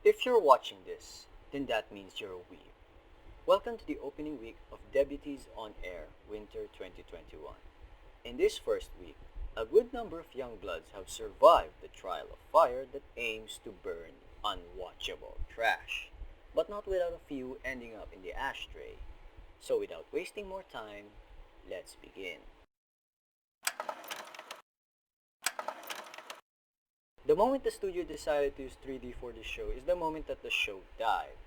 If you're watching this, then that means you're a weeb. Welcome to the opening week of Débutées on Air Winter 2021. In this first week, a good number of young bloods have survived the trial of fire that aims to burn unwatchable trash, but not without a few ending up in the ashtray. So without wasting more time, let's begin. The moment the studio decided to use 3D for the show is the moment that the show died.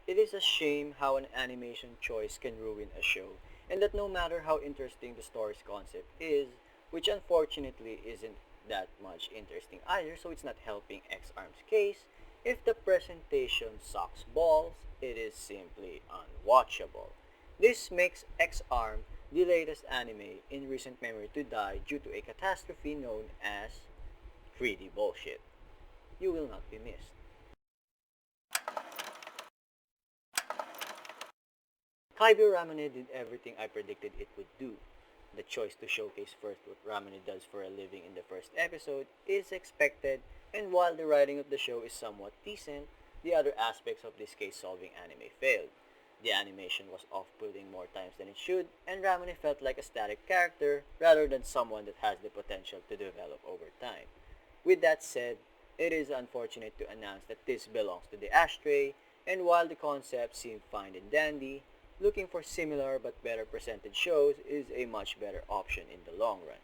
It is a shame how an animation choice can ruin a show, and that no matter how interesting the story's concept is, which unfortunately isn't that much interesting either, so it's not helping X-Arm's case, if the presentation sucks balls, it is simply unwatchable. This makes X-Arm the latest anime in recent memory to die due to a catastrophe known as 3D bullshit. You will not be missed. Byoui Ramune did everything I predicted it would do. The choice to showcase first what Ramune does for a living in the first episode is expected, and while the writing of the show is somewhat decent, the other aspects of this case-solving anime failed. The animation was off-putting more times than it should, and Ramune felt like a static character rather than someone that has the potential to develop over time. With that said, it is unfortunate to announce that this belongs to the ashtray, and while the concept seemed fine and dandy, looking for similar but better presented shows is a much better option in the long run.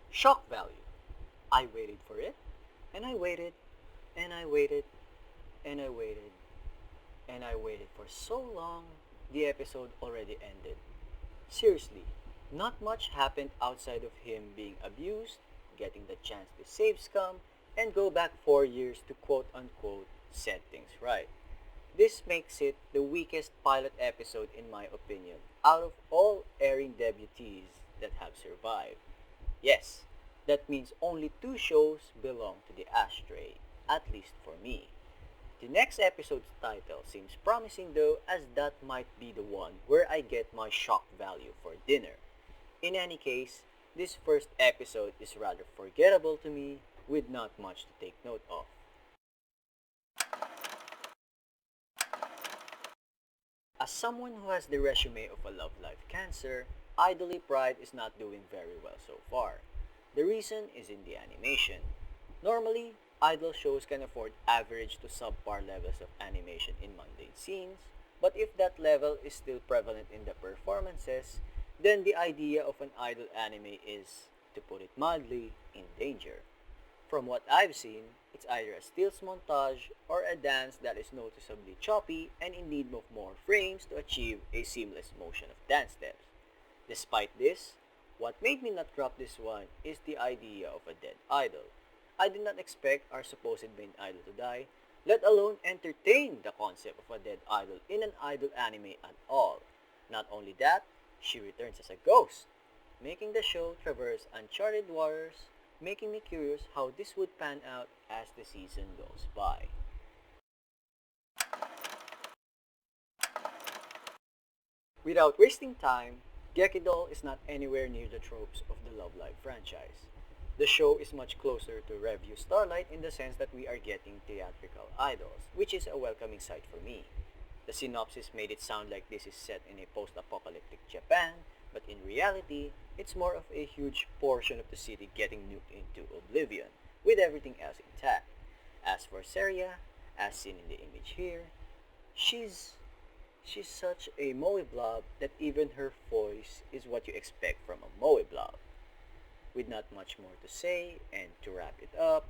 Shock value. I waited for it, and I waited, and I waited, and I waited, and I waited for so long, the episode already ended. Seriously, not much happened outside of him being abused, getting the chance to save scum, and go back 4 years to quote unquote set things right. This makes it the weakest pilot episode in my opinion out of all airing debutees that have survived. Yes, that means only 2 shows belong to the ashtray, at least for me. The next episode's title seems promising though, as that might be the one where I get my shock value for dinner. In any case, this first episode is rather forgettable to me with not much to take note of. As someone who has the resume of a love life cancer, Idoly Pride is not doing very well so far. The reason is in the animation. Normally, idol shows can afford average to subpar levels of animation in mundane scenes, but if that level is still prevalent in the performances, then the idea of an idol anime is, to put it mildly, in danger. From what I've seen, it's either a stills montage or a dance that is noticeably choppy and in need of more frames to achieve a seamless motion of dance steps. Despite this, what made me not drop this one is the idea of a dead idol. I did not expect our supposed main idol to die, let alone entertain the concept of a dead idol in an idol anime at all. Not only that, she returns as a ghost, making the show traverse uncharted waters, making me curious how this would pan out as the season goes by. Without wasting time, Gekidol is not anywhere near the tropes of the Love Live franchise. The show is much closer to Revue Starlight in the sense that we are getting theatrical idols, which is a welcoming sight for me. The synopsis made it sound like this is set in a post-apocalyptic Japan, but in reality, it's more of a huge portion of the city getting nuked into oblivion, with everything else intact. As for Seria, as seen in the image here, she's she's such a moe blob that even her voice is what you expect from a moe blob. With not much more to say, and to wrap it up,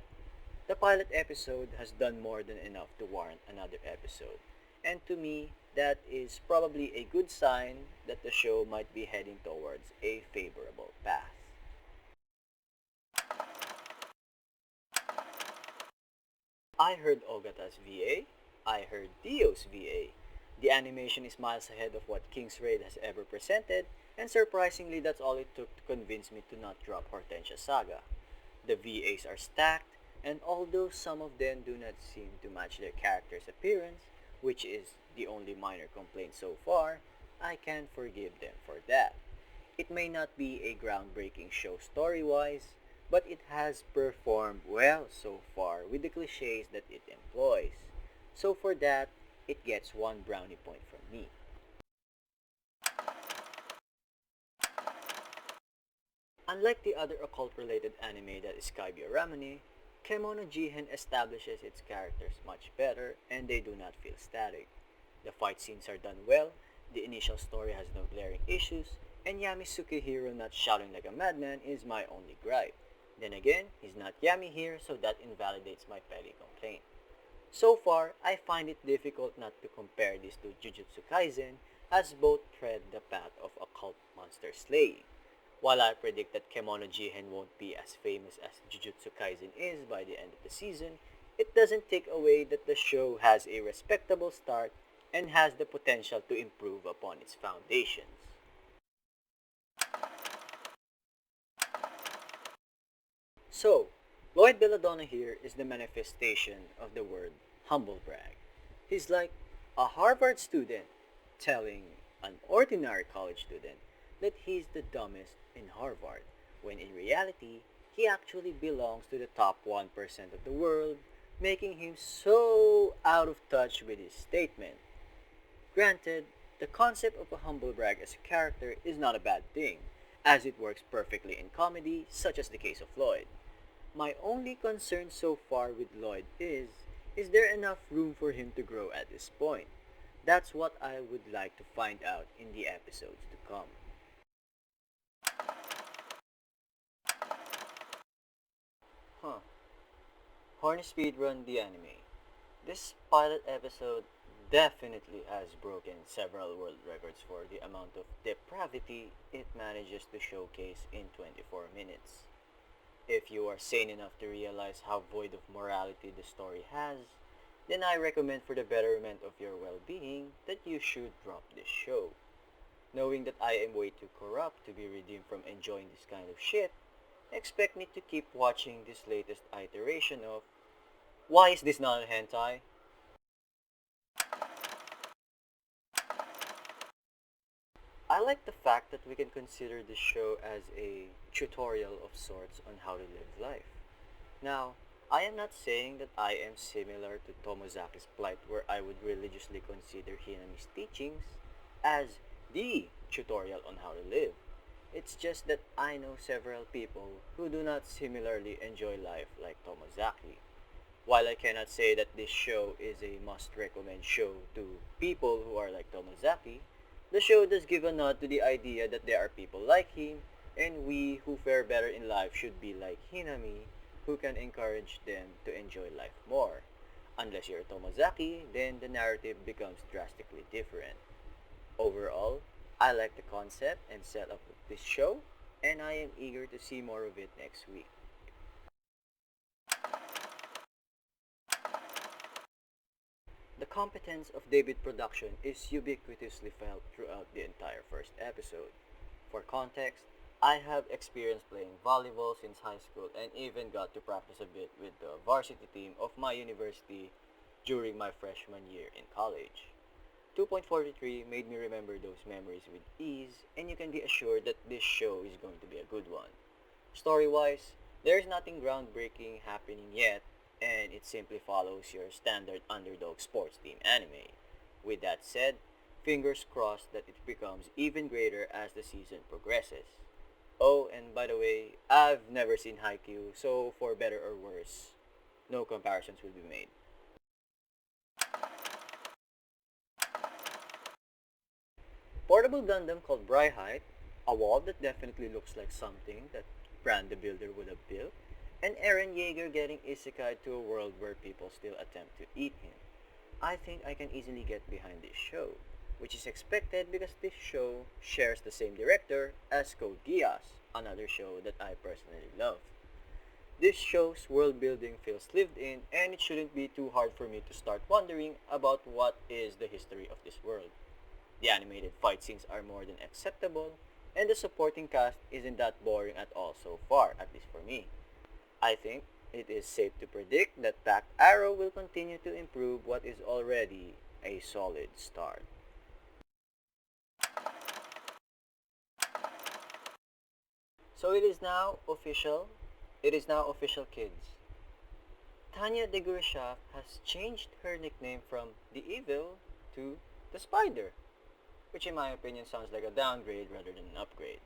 the pilot episode has done more than enough to warrant another episode. And to me, that is probably a good sign that the show might be heading towards a favorable path. I heard Ogata's VA, I heard Dio's VA. The animation is miles ahead of what King's Raid has ever presented, and surprisingly that's all it took to convince me to not drop Hortensia Saga. The VAs are stacked, and although some of them do not seem to match their character's appearance, which is the only minor complaint so far, I can forgive them for that. It may not be a groundbreaking show story-wise, but it has performed well so far with the cliches that it employs. So for that, it gets one brownie point from me. Unlike the other occult-related anime that is Byoui Ramune, Kemono Jihen establishes its characters much better and they do not feel static. The fight scenes are done well, the initial story has no glaring issues, and Yami Sukehiro not shouting like a madman is my only gripe. Then again, he's not Yami here, so that invalidates my petty complaint. So far, I find it difficult not to compare this to Jujutsu Kaisen, as both tread the path of occult monster slaying. While I predict that Kemono Jihen won't be as famous as Jujutsu Kaisen is by the end of the season, it doesn't take away that the show has a respectable start and has the potential to improve upon its foundations. So, Lloyd Belladonna here is the manifestation of the word humble brag. He's like a Harvard student telling an ordinary college student that he's the dumbest in Harvard, when in reality, he actually belongs to the top 1% of the world, making him so out of touch with his statement. Granted, the concept of a humble brag as a character is not a bad thing, as it works perfectly in comedy, such as the case of Lloyd. My only concern so far with Lloyd is there enough room for him to grow at this point? That's what I would like to find out in the episodes to come. Huh. Horny Speedrun the anime. This pilot episode definitely has broken several world records for the amount of depravity it manages to showcase in 24 minutes. If you are sane enough to realize how void of morality the story has, then I recommend for the betterment of your well-being that you should drop this show. Knowing that I am way too corrupt to be redeemed from enjoying this kind of shit, expect me to keep watching this latest iteration of why is this not a hentai? I like the fact that we can consider this show as a tutorial of sorts on how to live life. Now, I am not saying that I am similar to Tomozaki's plight where I would religiously consider Hinami's teachings as the tutorial on how to live. It's just that I know several people who do not similarly enjoy life like Tomozaki. While I cannot say that this show is a must-recommend show to people who are like Tomozaki, the show does give a nod to the idea that there are people like him, and we who fare better in life should be like Hinami, who can encourage them to enjoy life more. Unless you're Tomozaki, then the narrative becomes drastically different. Overall, I like the concept and setup of this show, and I am eager to see more of it next week. The competence of David production is ubiquitously felt throughout the entire first episode. For context, I have experience playing volleyball since high school and even got to practice a bit with the varsity team of my university during my freshman year in college. 2.43 made me remember those memories with ease, and you can be assured that this show is going to be a good one. Story-wise, there is nothing groundbreaking happening yet, and it simply follows your standard underdog sports team anime. With that said, fingers crossed that it becomes even greater as the season progresses. Oh, and by the way, I've never seen Haikyuu, so for better or worse, no comparisons will be made. Portable Gundam called Brihite, a wall that definitely looks like something that Brand the Builder would have built, and Eren Yeager getting isekai to a world where people still attempt to eat him. I think I can easily get behind this show, which is expected because this show shares the same director as Code Geass, another show that I personally love. This show's world building feels lived in and it shouldn't be too hard for me to start wondering about what is the history of this world. The animated fight scenes are more than acceptable, and the supporting cast isn't that boring at all so far, at least for me. I think it is safe to predict that Packed Arrow will continue to improve what is already a solid start. So it is now official. It is now official, kids. Tanya de Gurishaf has changed her nickname from the Evil to the Spider, which in my opinion sounds like a downgrade rather than an upgrade.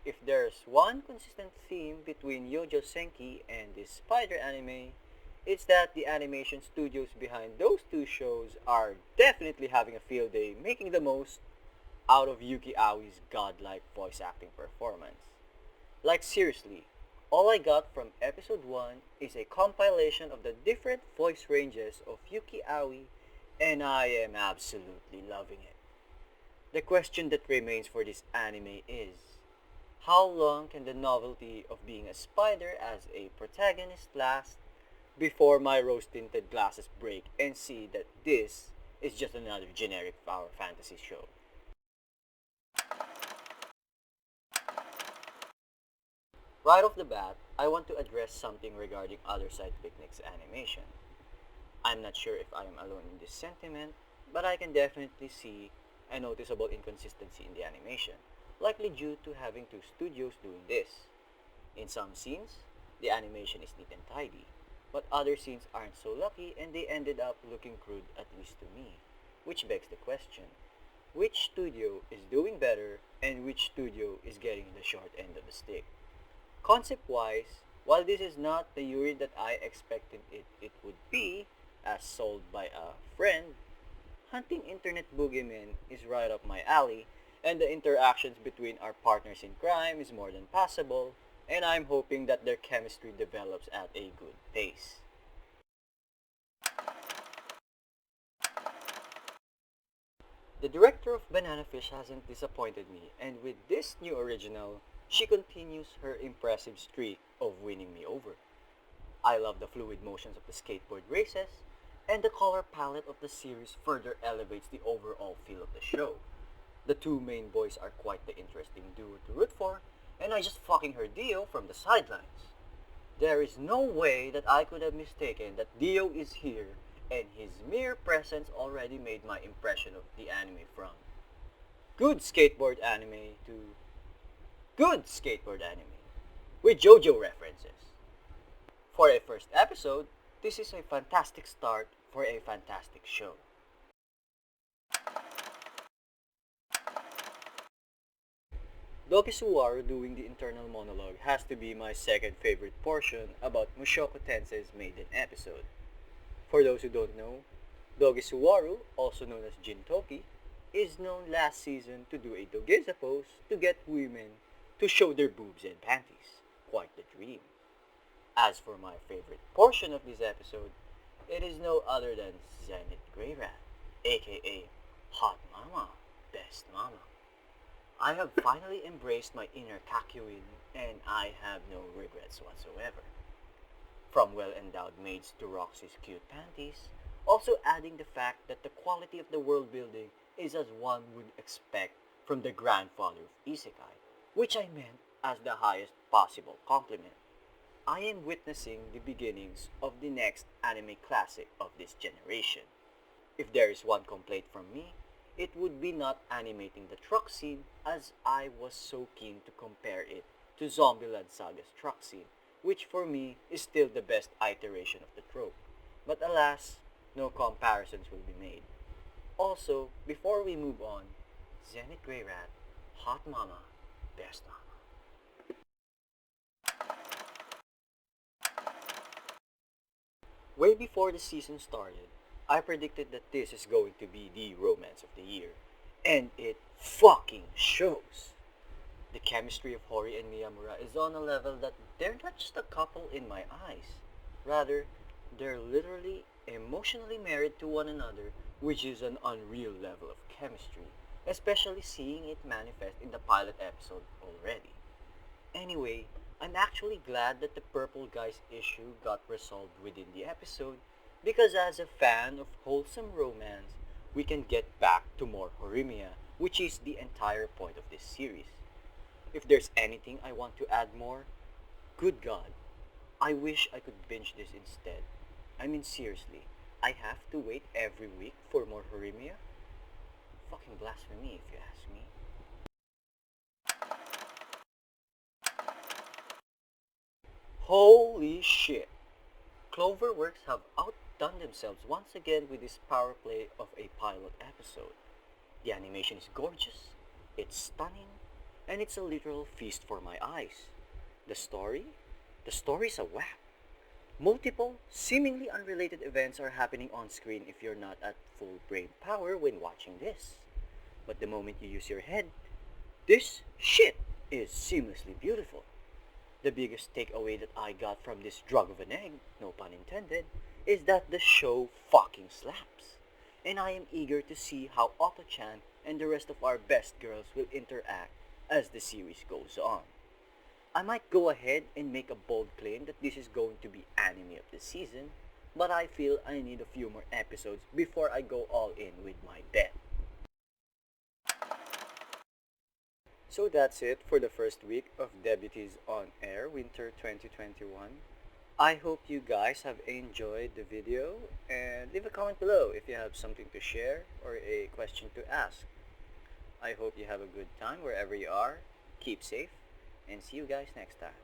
If there's one consistent theme between Yojo Senki and this Spider anime, it's that the animation studios behind those two shows are definitely having a field day making the most out of Yuki Aoi's godlike voice acting performance. Like seriously, all I got from episode 1 is a compilation of the different voice ranges of Yuki Aoi, and I am absolutely loving it. The question that remains for this anime is, how long can the novelty of being a spider as a protagonist last before my rose-tinted glasses break and see that this is just another generic power fantasy show? Right off the bat, I want to address something regarding Otherside Picnic's animation. I'm not sure if I am alone in this sentiment, but I can definitely see a noticeable inconsistency in the animation, likely due to having two studios doing this. In some scenes, the animation is neat and tidy, but other scenes aren't so lucky and they ended up looking crude, at least to me. Which begs the question, which studio is doing better and which studio is getting the short end of the stick? Concept-wise, while this is not the Yuri that I expected it would be, as sold by a friend, hunting internet boogeymen is right up my alley, and the interactions between our partners in crime is more than passable, and I'm hoping that their chemistry develops at a good pace. The director of Banana Fish hasn't disappointed me, and with this new original, she continues her impressive streak of winning me over. I love the fluid motions of the skateboard races, and the color palette of the series further elevates the overall feel of the show. The two main boys are quite the interesting duo to root for, and I just fucking heard Dio from the sidelines. There is no way that I could have mistaken that Dio is here, and his mere presence already made my impression of the anime from good skateboard anime to good skateboard anime, with JoJo references. For a first episode, this is a fantastic start for a fantastic show. Doki Suwaru doing the internal monologue has to be my second favorite portion about Mushoku Tensei's maiden episode. For those who don't know, Dogi Suwaru, also known as Jintoki, is known last season to do a Dogeza pose to get women to show their boobs and panties. Quite the dream. As for my favorite portion of this episode, it is no other than Zenith Greyrat, aka Hot Mama, Best Mama. I have finally embraced my inner Kakyoin and I have no regrets whatsoever. From well-endowed maids to Roxy's cute panties, also adding the fact that the quality of the world building is as one would expect from the grandfather of Isekai, which I meant as the highest possible compliment. I am witnessing the beginnings of the next anime classic of this generation. If there is one complaint from me, it would be not animating the truck scene as I was so keen to compare it to Zombieland Saga's truck scene, which for me is still the best iteration of the trope. But alas, no comparisons will be made. Also, before we move on, Zenith Greyrat, Hot Mama, Best Mama. Way before the season started, I predicted that this is going to be the romance of the year. And it fucking shows. The chemistry of Hori and Miyamura is on a level that they're not just a couple in my eyes. Rather, they're literally emotionally married to one another, which is an unreal level of chemistry, especially seeing it manifest in the pilot episode already. Anyway, I'm actually glad that the Purple Guys issue got resolved within the episode because as a fan of wholesome romance, we can get back to more Horimiya, which is the entire point of this series. If there's anything I want to add more, good God, I wish I could binge this instead. I mean seriously, I have to wait every week for more Horimiya? Fucking blasphemy if you ask me. Holy shit! Cloverworks have outdone themselves once again with this power play of a pilot episode. The animation is gorgeous, it's stunning, and it's a literal feast for my eyes. The story? The story's a whap. Multiple, seemingly unrelated events are happening on screen if you're not at full brain power when watching this. But the moment you use your head, this shit is seamlessly beautiful. The biggest takeaway that I got from this drug of an egg, no pun intended, is that the show fucking slaps. And I am eager to see how Otto-chan and the rest of our best girls will interact as the series goes on. I might go ahead and make a bold claim that this is going to be anime of the season, but I feel I need a few more episodes before I go all in with my bet. So that's it for the first week of Débutées on Air Winter 2021. I hope you guys have enjoyed the video and leave a comment below if you have something to share or a question to ask. I hope you have a good time wherever you are. Keep safe and see you guys next time.